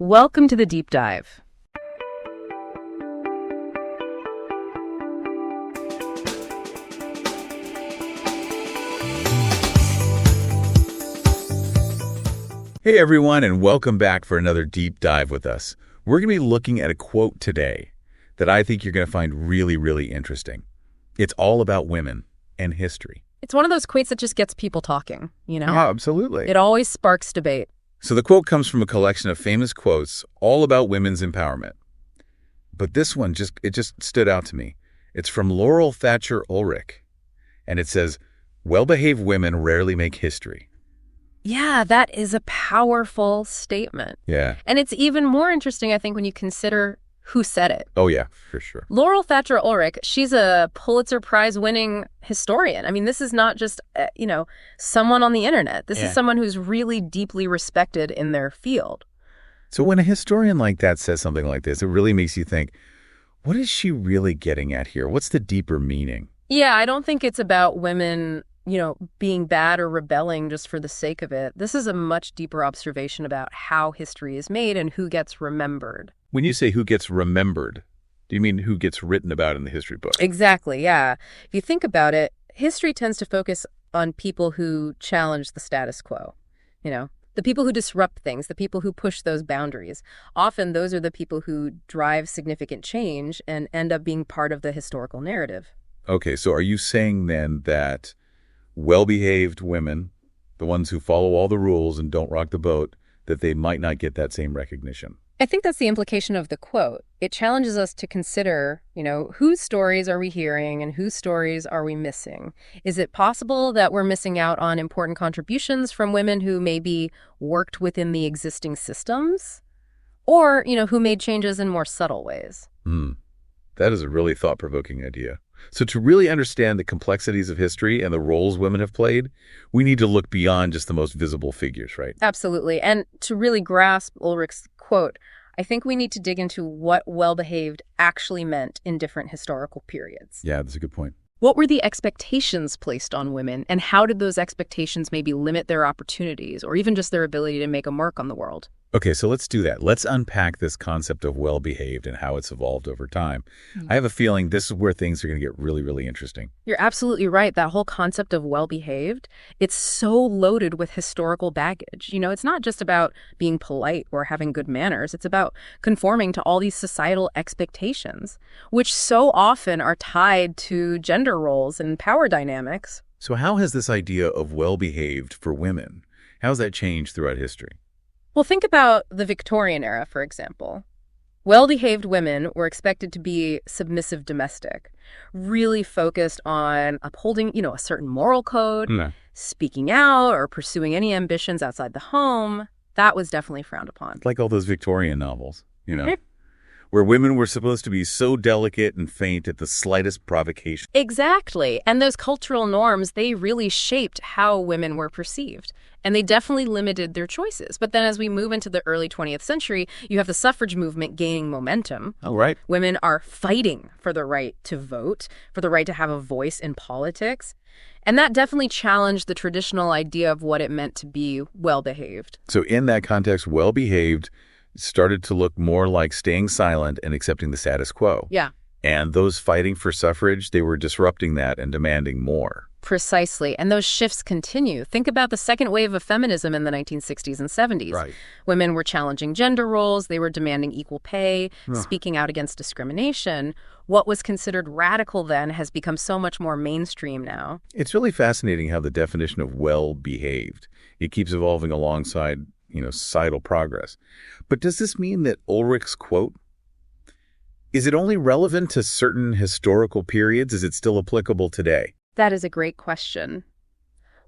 Welcome to the Deep Dive. Hey everyone, and welcome back for another deep dive with us. We're going to be looking at a quote today that I think you're going to find really, really interesting. It's all about women and history. It's one of those quotes that just gets people talking, you know? Oh, absolutely. It always sparks debate. So the quote comes from a collection of famous quotes all about women's empowerment. But this one, it just stood out to me. It's from Laurel Thatcher Ulrich, and it says, "Well-behaved women rarely make history." Yeah, that is a powerful statement. Yeah. And it's even more interesting, I think, when you consider who said it. Oh, yeah, for sure. Laurel Thatcher Ulrich, she's a Pulitzer Prize-winning historian. I mean, this is not just, someone on the internet. This is someone who's really deeply respected in their field. So when a historian like that says something like this, it really makes you think, what is she really getting at here? What's the deeper meaning? Yeah, I don't think it's about women being bad or rebelling just for the sake of it. This is a much deeper observation about how history is made and who gets remembered. When you say who gets remembered, do you mean who gets written about in the history book? Exactly, yeah. If you think about it, history tends to focus on people who challenge the status quo. The people who disrupt things, the people who push those boundaries. Often those are the people who drive significant change and end up being part of the historical narrative. Okay, so are you saying then that well-behaved women, the ones who follow all the rules and don't rock the boat, that they might not get that same recognition? I think that's the implication of the quote. It challenges us to consider, whose stories are we hearing and whose stories are we missing? Is it possible that we're missing out on important contributions from women who maybe worked within the existing systems? Or, who made changes in more subtle ways? That is a really thought-provoking idea. So to really understand the complexities of history and the roles women have played, we need to look beyond just the most visible figures, right? Absolutely. And to really grasp Ulrich's quote, I think we need to dig into what well-behaved actually meant in different historical periods. Yeah, that's a good point. What were the expectations placed on women, and how did those expectations maybe limit their opportunities or even just their ability to make a mark on the world? Okay, so let's do that. Let's unpack this concept of well-behaved and how it's evolved over time. I have a feeling this is where things are going to get really, really interesting. You're absolutely right. That whole concept of well-behaved, it's so loaded with historical baggage. It's not just about being polite or having good manners. It's about conforming to all these societal expectations, which so often are tied to gender roles and power dynamics. So how has this idea of well-behaved for women, how has that changed throughout history? Well, think about the Victorian era, for example. Well-behaved women were expected to be submissive domestic, really focused on upholding, a certain moral code, speaking out or pursuing any ambitions outside the home. That was definitely frowned upon. Like all those Victorian novels, where women were supposed to be so delicate and faint at the slightest provocation. Exactly. And those cultural norms, they really shaped how women were perceived. And they definitely limited their choices. But then as we move into the early 20th century, you have the suffrage movement gaining momentum. Oh, right. Women are fighting for the right to vote, for the right to have a voice in politics. And that definitely challenged the traditional idea of what it meant to be well-behaved. So in that context, well-behaved started to look more like staying silent and accepting the status quo. Yeah. And those fighting for suffrage, they were disrupting that and demanding more. Precisely. And those shifts continue. Think about the second wave of feminism in the 1960s and 70s. Right. Women were challenging gender roles. They were demanding equal pay, speaking out against discrimination. What was considered radical then has become so much more mainstream now. It's really fascinating how the definition of well-behaved, it keeps evolving alongside, societal progress. But does this mean that Ulrich's quote, is it only relevant to certain historical periods? Is it still applicable today? That is a great question.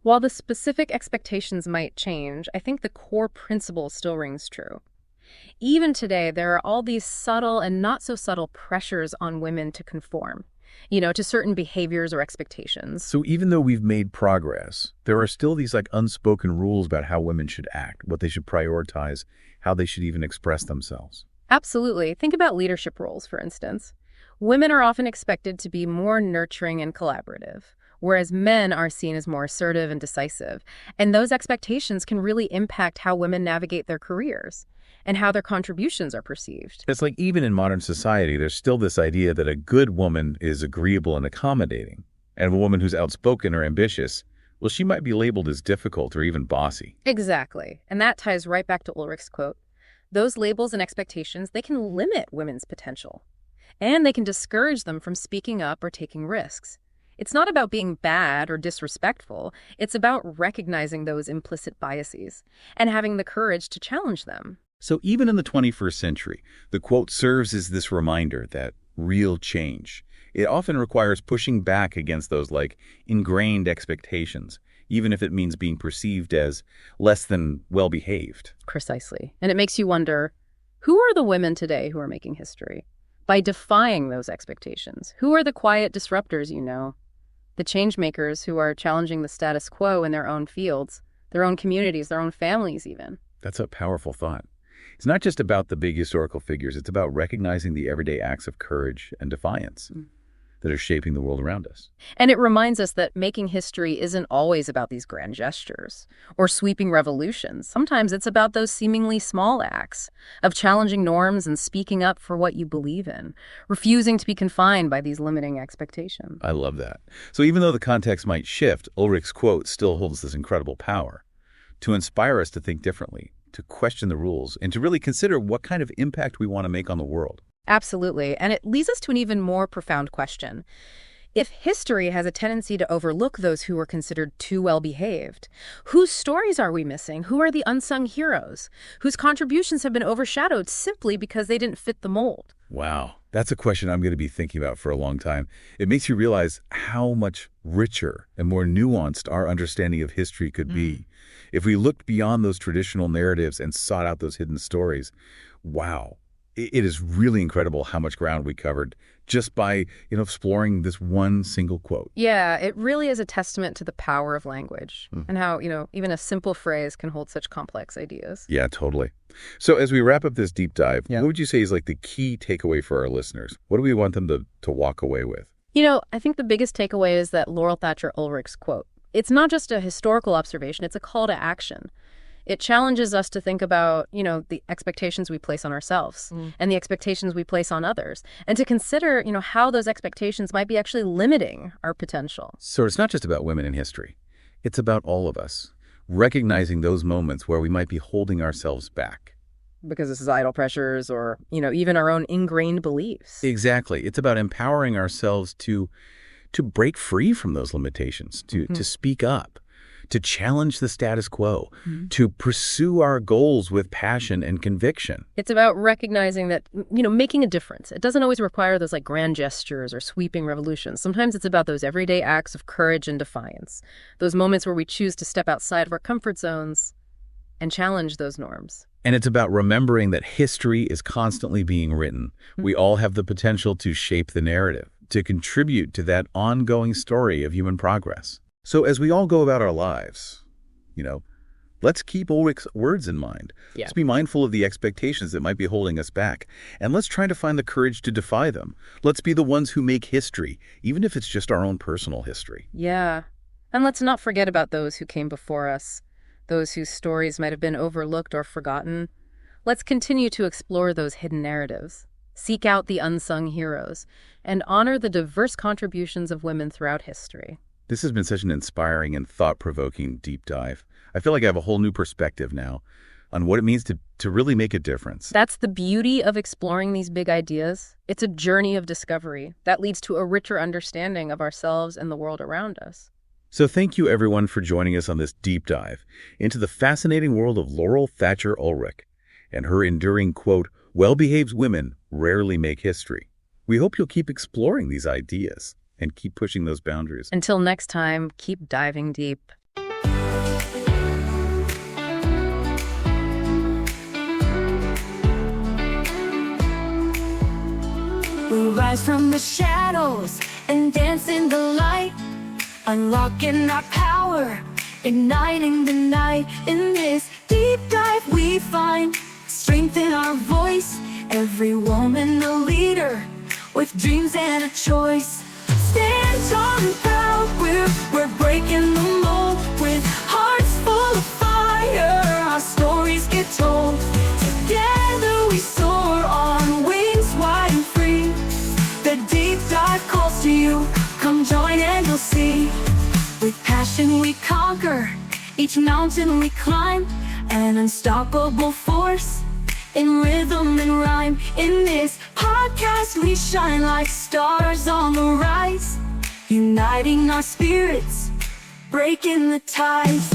While the specific expectations might change, I think the core principle still rings true. Even today, there are all these subtle and not so subtle pressures on women to conform, to certain behaviors or expectations. So even though we've made progress, there are still these unspoken rules about how women should act, what they should prioritize, how they should even express themselves. Absolutely. Think about leadership roles, for instance. Women are often expected to be more nurturing and collaborative, whereas men are seen as more assertive and decisive. And those expectations can really impact how women navigate their careers. and how their contributions are perceived. It's like even in modern society, there's still this idea that a good woman is agreeable and accommodating, and a woman who's outspoken or ambitious, well, she might be labeled as difficult or even bossy. Exactly. And that ties right back to Ulrich's quote. Those labels and expectations, they can limit women's potential, and they can discourage them from speaking up or taking risks. It's not about being bad or disrespectful. It's about recognizing those implicit biases and having the courage to challenge them. So even in the 21st century, the quote serves as this reminder that real change, it often requires pushing back against those ingrained expectations, even if it means being perceived as less than well-behaved. Precisely. And it makes you wonder, who are the women today who are making history? By defying those expectations, who are the quiet disruptors you know? The change makers who are challenging the status quo in their own fields, their own communities, their own families even. That's a powerful thought. It's not just about the big historical figures. It's about recognizing the everyday acts of courage and defiance that are shaping the world around us. And it reminds us that making history isn't always about these grand gestures or sweeping revolutions. Sometimes it's about those seemingly small acts of challenging norms and speaking up for what you believe in, refusing to be confined by these limiting expectations. I love that. So even though the context might shift, Ulrich's quote still holds this incredible power to inspire us to think differently, to question the rules, and to really consider what kind of impact we want to make on the world. Absolutely. And it leads us to an even more profound question. If history has a tendency to overlook those who were considered too well-behaved, whose stories are we missing? Who are the unsung heroes, whose contributions have been overshadowed simply because they didn't fit the mold? Wow, that's a question I'm going to be thinking about for a long time. It makes you realize how much richer and more nuanced our understanding of history could be if we looked beyond those traditional narratives and sought out those hidden stories. Wow. It is really incredible how much ground we covered just by, exploring this one single quote. Yeah, it really is a testament to the power of language and how, even a simple phrase can hold such complex ideas. Yeah, totally. So as we wrap up this deep dive, what would you say is the key takeaway for our listeners? What do we want them to walk away with? I think the biggest takeaway is that Laurel Thatcher Ulrich's quote. It's not just a historical observation, it's a call to action. It challenges us to think about, the expectations we place on ourselves and the expectations we place on others, and to consider, how those expectations might be actually limiting our potential. So it's not just about women in history. It's about all of us, recognizing those moments where we might be holding ourselves back. Because of societal pressures or, even our own ingrained beliefs. Exactly. It's about empowering ourselves to break free from those limitations, to speak up, to challenge the status quo, to pursue our goals with passion and conviction. It's about recognizing that, making a difference. It doesn't always require those grand gestures or sweeping revolutions. Sometimes it's about those everyday acts of courage and defiance, those moments where we choose to step outside of our comfort zones and challenge those norms. And it's about remembering that history is constantly being written. We all have the potential to shape the narrative, to contribute to that ongoing story of human progress. So as we all go about our lives, let's keep Ulrich's words in mind. Yeah. Let's be mindful of the expectations that might be holding us back. And let's try to find the courage to defy them. Let's be the ones who make history, even if it's just our own personal history. Yeah. And let's not forget about those who came before us, those whose stories might have been overlooked or forgotten. Let's continue to explore those hidden narratives, seek out the unsung heroes, and honor the diverse contributions of women throughout history. This has been such an inspiring and thought-provoking deep dive. I feel like I have a whole new perspective now on what it means to really make a difference. That's the beauty of exploring these big ideas. It's a journey of discovery that leads to a richer understanding of ourselves and the world around us. So thank you, everyone, for joining us on this deep dive into the fascinating world of Laurel Thatcher Ulrich and her enduring quote, "Well-behaved women rarely make history." We hope you'll keep exploring these ideas and keep pushing those boundaries. Until next time, keep diving deep. We'll rise from the shadows and dance in the light, unlocking our power, igniting the night. In this deep dive we find strength in our voice, every woman a leader with dreams and a choice. Stand tall and proud, we're breaking the mold. With hearts full of fire, our stories get told together. passion we conquer, each mountain we climb, an unstoppable force in rhythm and rhyme. In this podcast we shine like stars on the rise, uniting our spirits, breaking the ties.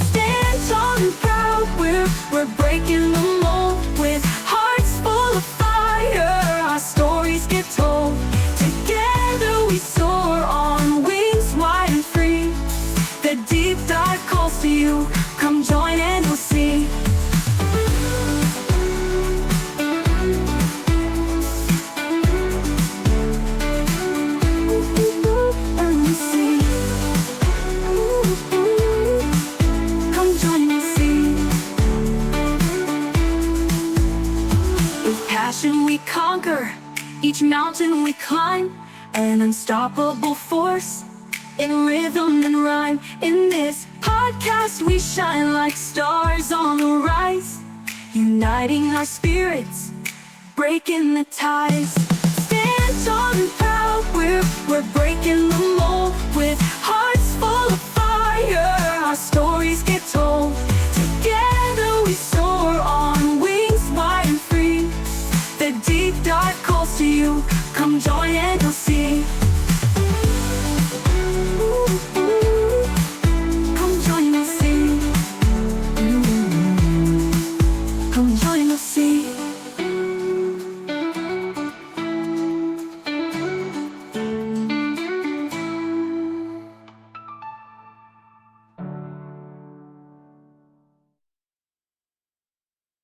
Stand tall and proud, we're breaking the mold. With hearts full of fire, our stories get told. Together we soar on wings wide and free. The deep dive calls to you, come join and we'll see. We conquer, each mountain we climb, an unstoppable force in rhythm and rhyme. In this podcast we shine like stars on the rise, uniting our spirits, breaking the ties. Stand tall and proud, we're breaking the mold. With hearts full of fire, our stories get told.